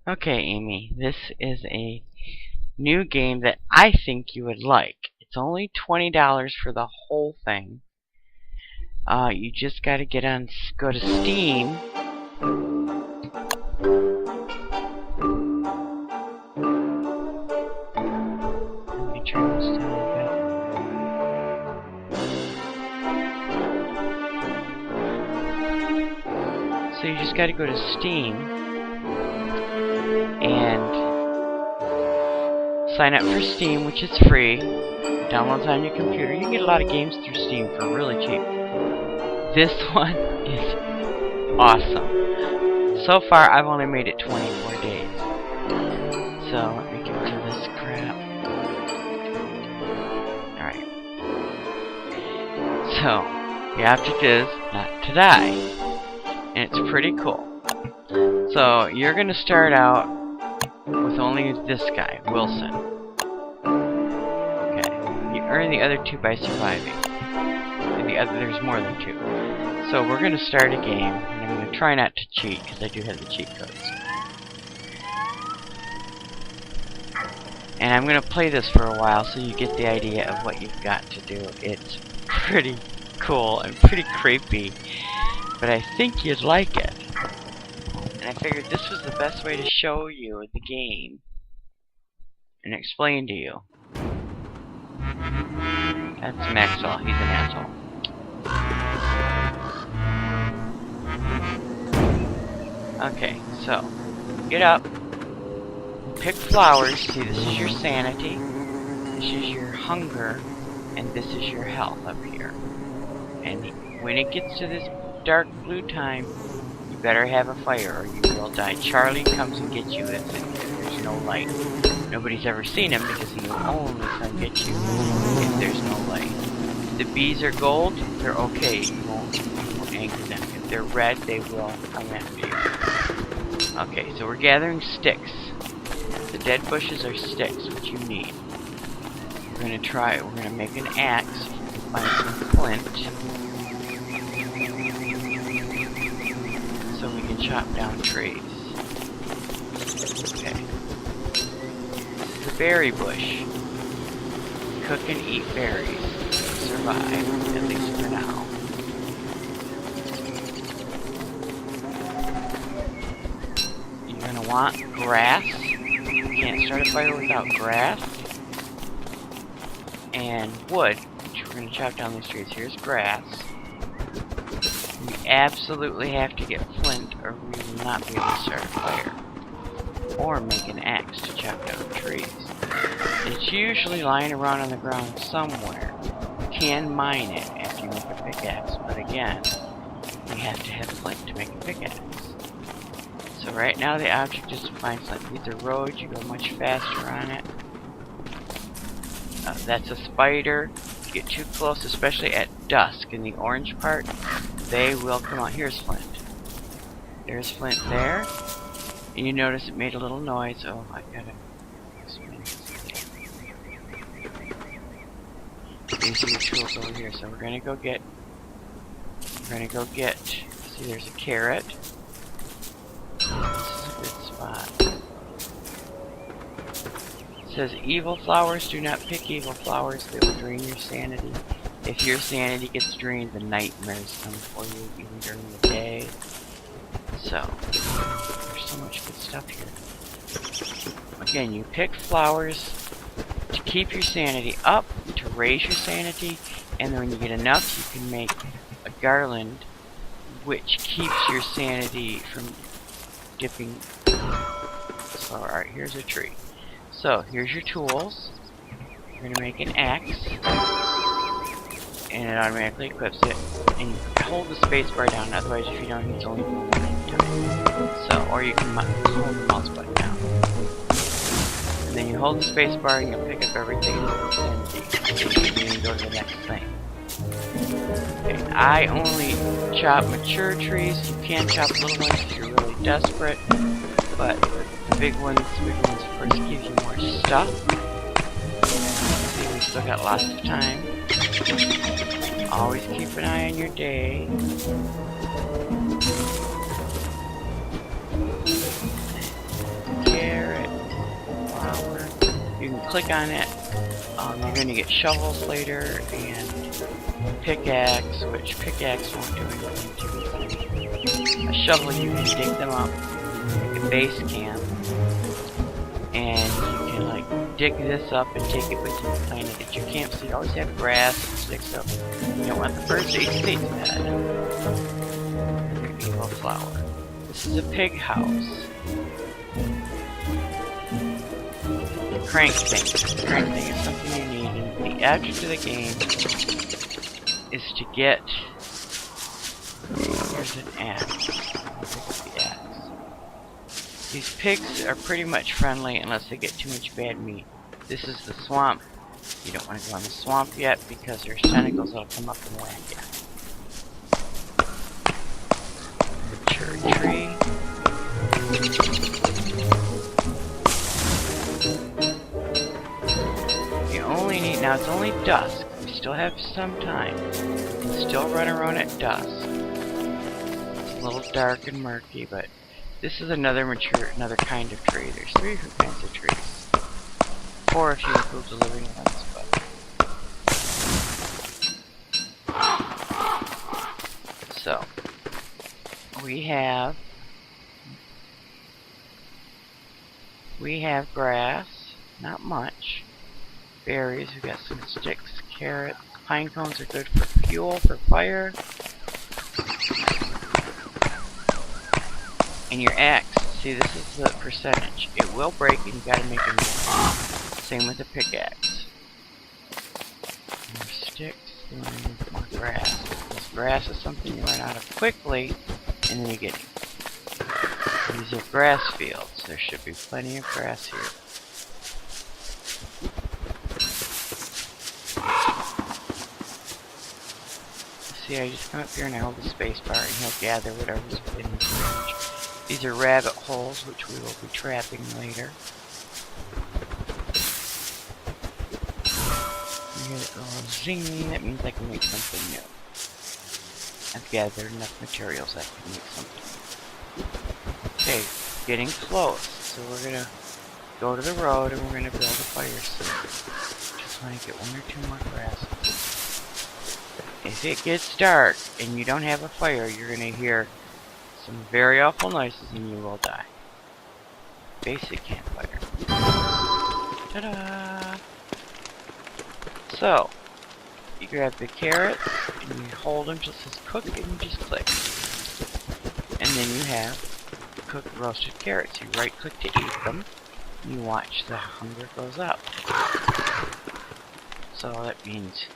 Okay, Amy, this is a new game that I think you would like. It's only $20 for the whole thing. You just got to go to Steam. Let me turn this down a bit. So you just got to go to Steam and sign up for Steam, which is free. It downloads on your computer. You can get a lot of games through Steam for really cheap. This one is awesome. So far, I've only made it 24 days. So let me get rid of this crap. Alright. So, the object is not to die. And it's pretty cool. So, you're going to start out with only this guy, Wilson. Okay. You earn the other two by surviving. And there's more than two. So, we're going to start a game, and I'm going to try not to cheat, because I do have the cheat codes. And I'm going to play this for a while so you get the idea of what you've got to do. It's pretty cool and pretty creepy, but I think you'd like it. And I figured this was the best way to show you the game and explain to you. That's Maxwell, he's an asshole. Okay, so, get up, pick flowers. See, this is your sanity, this is your hunger, and this is your health up here. And when it gets to this dark blue time, you better have a fire or you will die. Charlie comes and gets you if there's no light. Nobody's ever seen him because he will only come get you if there's no light. If the bees are gold, they're okay. You won't anger them. If they're red, they will come after you. Okay, so we're gathering sticks. The dead bushes are sticks, which you need. We're gonna make an axe, find some flint, so we can chop down trees. Okay. This is a berry bush. Cook and eat berries. Survive, at least for now. You're gonna want grass. You can't start a fire without grass. And wood, which we're going to chop down these trees. Here's grass. We absolutely have to get flint or we will not be able to start a fire. Or make an axe to chop down trees. It's usually lying around on the ground somewhere. You can mine it after you make a pickaxe, but again, you have to have flint to make a pickaxe. So right now the object is to find flint. These are roads, you go much faster on it. That's a spider. If you get too close, especially at dusk in the orange part, they will come out. Here's flint. There's flint there. And you notice it made a little noise. Oh, I gotta... These are your tools over here. So we're gonna go get... See, there's a carrot. This is a good spot. It says evil flowers, do not pick evil flowers, they will drain your sanity. If your sanity gets drained, the nightmares come for you, even during the day. So, there's so much good stuff here. Again, you pick flowers to keep your sanity up, to raise your sanity, and then when you get enough, you can make a garland which keeps your sanity from dipping. So, alright, here's a tree. So, here's your tools. You're going to make an axe. And it automatically equips it. And you hold the space bar down, otherwise if you don't, it's only one time. So, or you can hold the mouse button down. And then you hold the space bar and you'll pick up everything and then you go to the next thing. Okay, I only chop mature trees. You can chop little ones if you're really desperate. But the big ones of course give you more stuff. See, we still got lots of time. Always keep an eye on your day. click on it, you're going to get shovels later and pickaxe, which pickaxe won't do anything to you. A shovel, you can dig them up, make a base camp, and you can like dig this up and take it with you and plant it at your camp. So you always have grass and sticks up. You don't want the birds to eat space bad. Another evil flower. This is a pig house. The crank thing. The crank thing is something you need, and the object of the game is to get. Here's an axe. I'll pick up the axe. These pigs are pretty much friendly unless they get too much bad meat. This is the swamp. You don't want to go in the swamp yet because there's tentacles that'll come up and whack you. Mature tree. You only need, now it's only dusk. We still have some time. You can still run around at dusk. It's a little dark and murky, but this is another kind of tree. There's 3 different kinds of trees. 4 if you include the living ones, but so we have grass, not much. Berries, we got some sticks, carrots, pine cones are good for fuel, for fire. And your axe, see, this is the percentage. It will break and you gotta make it more. Same with the pickaxe. More sticks, and more grass. Because grass is something you run out of quickly in the beginning. These are grass fields. There should be plenty of grass here. See, I just come up here and I hold the space bar and he'll gather whatever's within his range. These are rabbit holes, which we will be trapping later. You hear that little zing, that means I can make something new. I've gathered enough materials I can make something new. Okay, getting close. So we're gonna go to the road and we're gonna build a fire soon. Just want to get 1 or 2 more grasses. If it gets dark and you don't have a fire, you're gonna hear some very awful noises and you will die. Basic campfire. Ta-da! So, you grab the carrots and you hold them till it says cook and you just click. And then you have cooked roasted carrots. You right click to eat them. And you watch the hunger goes up. So that means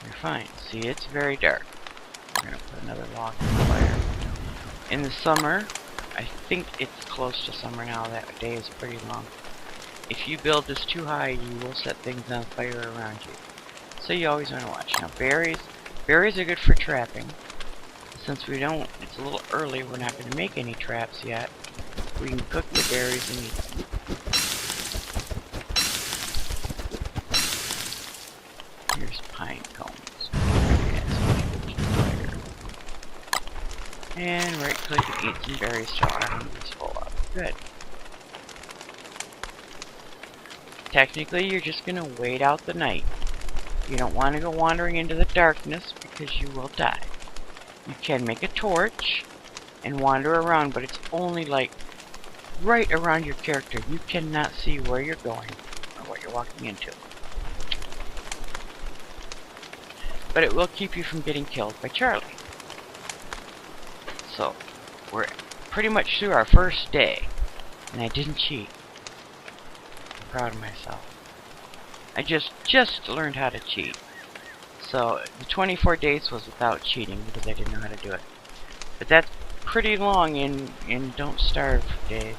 you're fine. See, it's very dark. We're going to put another log on the fire. In the summer, I think it's close to summer now, that day is pretty long. If you build this too high, you will set things on fire around you. So you always want to watch. Now berries are good for trapping. Since we don't, it's a little early, we're not going to make any traps yet. We can cook the berries and eat them. Here's pine cones. And right click and eat some berries till our hunger's full up. Good. Technically, you're just going to wait out the night. You don't want to go wandering into the darkness because you will die. You can make a torch and wander around, but it's only like right around your character. You cannot see where you're going or what you're walking into. But it will keep you from getting killed by Charlie. So, we're pretty much through our first day, and I didn't cheat. I'm proud of myself. I just learned how to cheat. So, the 24 days was without cheating because I didn't know how to do it. But that's pretty long in Don't Starve days.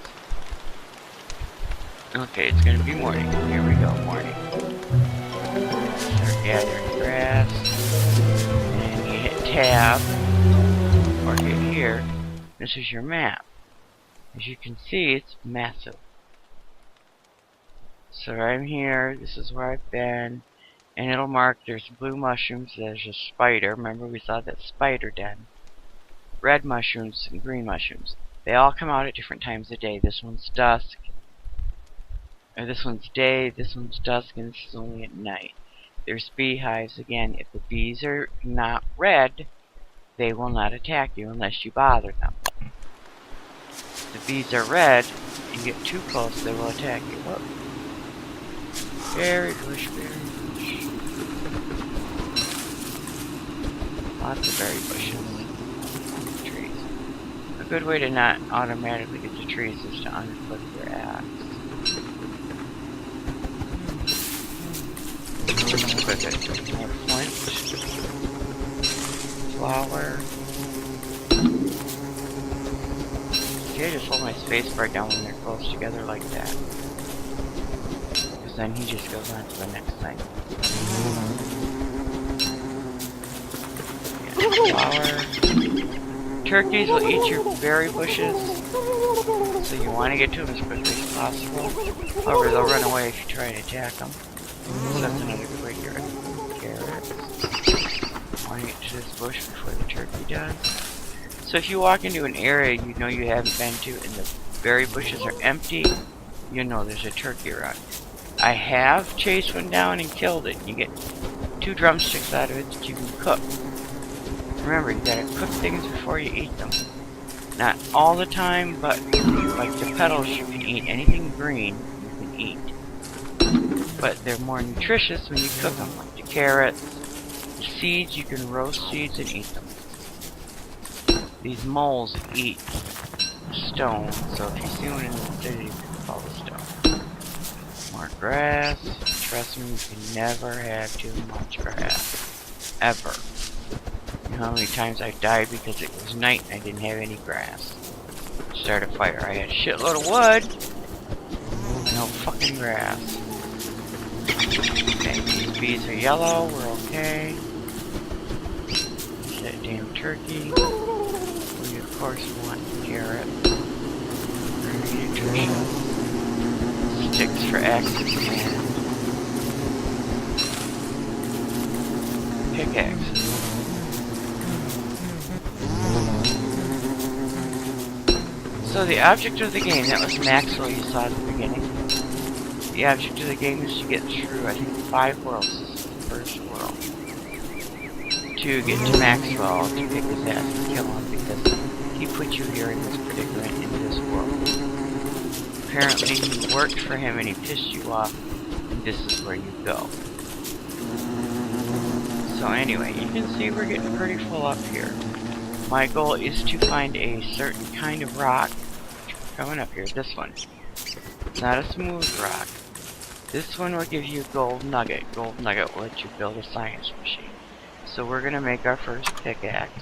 Okay, it's gonna be morning. Here we go, morning. Start gathering grass. And you hit tab. Or hit here. This is your map. As you can see, it's massive. So I'm here, this is where I've been, and it'll mark there's blue mushrooms, there's a spider, remember we saw that spider den. Red mushrooms and green mushrooms. They all come out at different times of day. This one's dusk. Or this one's day, this one's dusk, and this is only at night. There's beehives again. If the bees are not red, they will not attack you unless you bother them. If the bees are red, you get too close, they will attack you. Oh. Berry bush, berry bush. Lots of berry bushes. Trees. A good way to not automatically get to trees is to unclip your axe. Equip it. More flint. Flour. Okay, just hold my spacebar down when they're close together like that. Because then he just goes on to the next thing. Flour. Turkeys will eat your berry bushes, so you want to get to them as quickly as possible. However, they'll run away if you try and attack them. So that's another good way to get rid of carrots. Want to get to this bush before the turkey does. So if you walk into an area you know you haven't been to and the berry bushes are empty, you know there's a turkey around. I have chased one down and killed it. You get 2 drumsticks out of it that you can cook. Remember, you gotta cook things before you eat them. Not all the time, but like the petals you can eat. Anything green you can eat. But they're more nutritious when you cook them. Like the carrots, the seeds, you can roast seeds and eat them. These moles eat stone, so if you see one in the city, you can follow stone. More grass. Trust me, you can never have too much grass. Ever. You know how many times I died because it was night and I didn't have any grass. Start a fire. I had a shitload of wood. No fucking grass. Okay, these bees are yellow. We're okay. That damn turkey. We of course want carrot. Very nutritious. Sticks for axes and pickaxes. So the object of the game, that was Maxwell you saw at the beginning. The object of the game is to get through, I think, 5 worlds. This is the first world. To get to Maxwell, to kick his ass and kill him, because he put you here in this predicament, in this world. Apparently you worked for him and he pissed you off, and this is where you go. So anyway, you can see we're getting pretty full up here. My goal is to find a certain kind of rock. Coming up here, this one. It's not a smooth rock. This one will give you a gold nugget. Gold nugget will let you build a science machine. So we're gonna make our first pickaxe.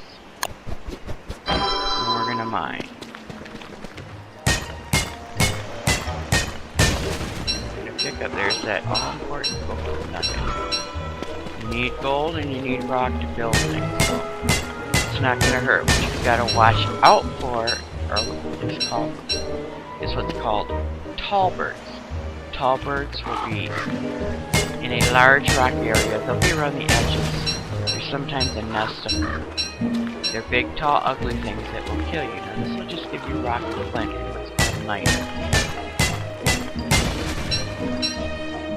And we're gonna mine. We're gonna pick up, there's that all important gold nugget. You need gold and you need rock to build things. So it's not gonna hurt. What you've gotta watch out for is what's called tall birds. Tall birds will be in a large rock area. They'll be around the edges. There's sometimes a nest of them. They're big, tall, ugly things that will kill you. Now this will just give you rock and plenty. What's called night.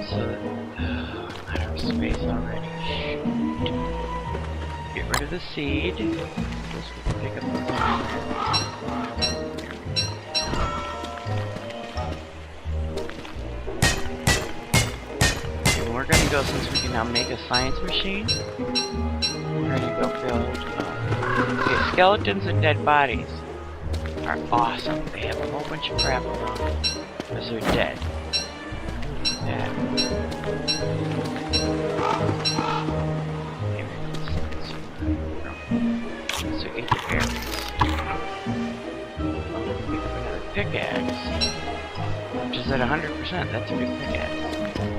So I'm out of space already. Shoot. Get rid of the seed. Just pick up the we're gonna go, since we can now make a science machine, we're gonna go build, okay, skeletons and dead bodies are awesome. They have a whole bunch of crap around them, because they're dead. Yeah. So eat the berries. Another pickaxe, which is at 100%, that's a good pickaxe.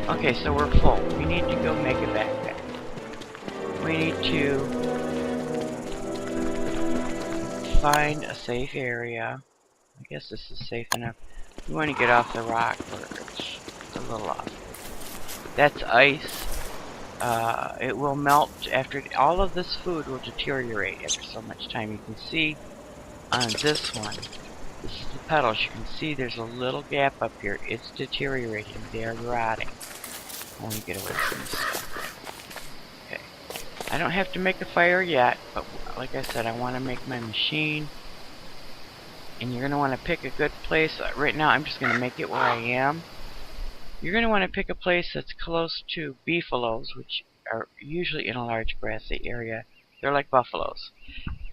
Okay, so we're full. We need to go make a backpack. We need to find a safe area. I guess this is safe enough. We want to get off the rock where it's a little off. That's ice. It will melt after all of this food will deteriorate after so much time. You can see on this one, This is the petals. You can see there's a little gap up here. It's deteriorating. They are rotting. I want to get away from this stuff. Okay. I don't have to make a fire yet, but like I said, I want to make my machine. And you're going to want to pick a good place. Right now, I'm just going to make it where I am. You're going to want to pick a place that's close to beefaloes, which are usually in a large grassy area. They're like buffaloes.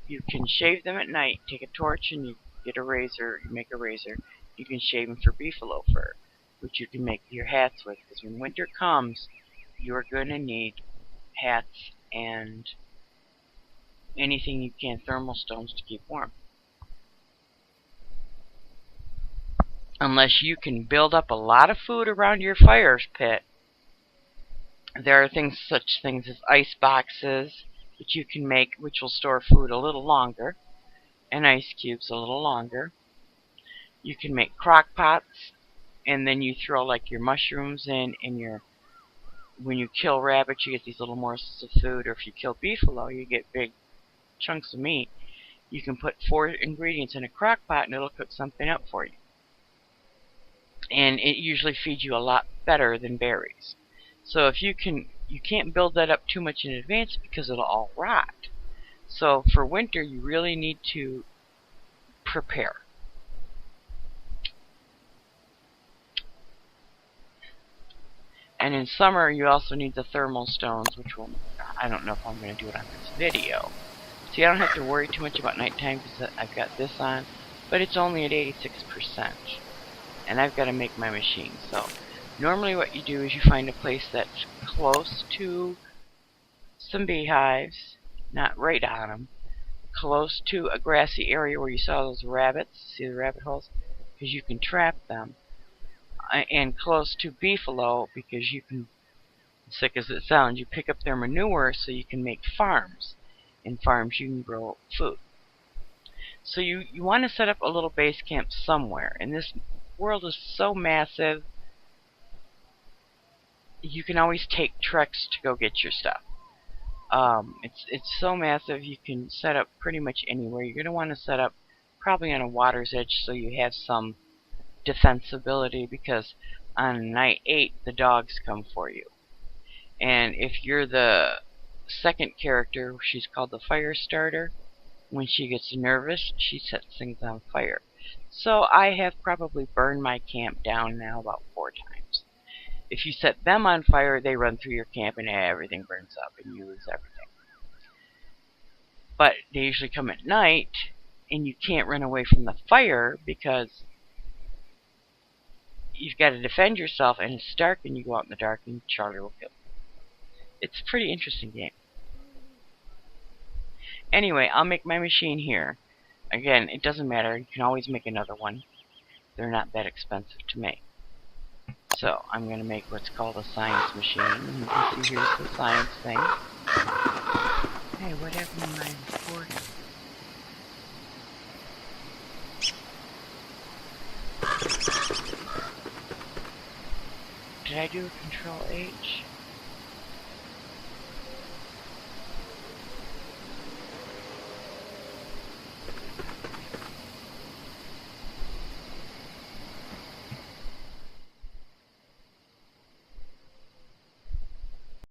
You can shave them at night. Take a torch and you get a razor. You make a razor. You can shave them for beefalo fur, which you can make your hats with. Because when winter comes, you're going to need hats and anything you can, thermal stones to keep warm. Unless you can build up a lot of food around your fire pit, there are such things as ice boxes, which you can make, which will store food a little longer, and ice cubes a little longer. You can make crock pots, and then you throw like your mushrooms in, and when you kill rabbits, you get these little morsels of food, or if you kill beefalo, you get big chunks of meat. You can put 4 ingredients in a crock pot, and it'll cook something up for you. And it usually feeds you a lot better than berries. So if you can't build that up too much in advance because it'll all rot. So for winter, you really need to prepare. And in summer, you also need the thermal stones, which I don't know if I'm going to do it on this video. See, I don't have to worry too much about nighttime because I've got this on, but it's only at 86%. And I've got to make my machine. So normally what you do is you find a place that's close to some beehives, not right on them, close to a grassy area where you saw those rabbits, see the rabbit holes, because you can trap them, and close to beefalo because you can, sick as it sounds, you pick up their manure so you can make farms. In farms you can grow food. So you want to set up a little base camp somewhere, and this world is so massive, you can always take treks to go get your stuff. It's so massive, you can set up pretty much anywhere. You're going to want to set up probably on a water's edge so you have some defensibility, because on night 8 the dogs come for you. And if you're the second character, she's called the fire starter. When she gets nervous, she sets things on fire. So I have probably burned my camp down now about 4 times. If you set them on fire, they run through your camp and everything burns up and you lose everything. But they usually come at night, and you can't run away from the fire because you've got to defend yourself, and it's dark, and you go out in the dark and Charlie will kill you. It's a pretty interesting game. Anyway, I'll make my machine here. Again, it doesn't matter. You can always make another one. They're not that expensive to make. So, I'm going to make what's called a science machine. And you can see here's the science thing. Hey, what happened to my recording? Did I do a Control H?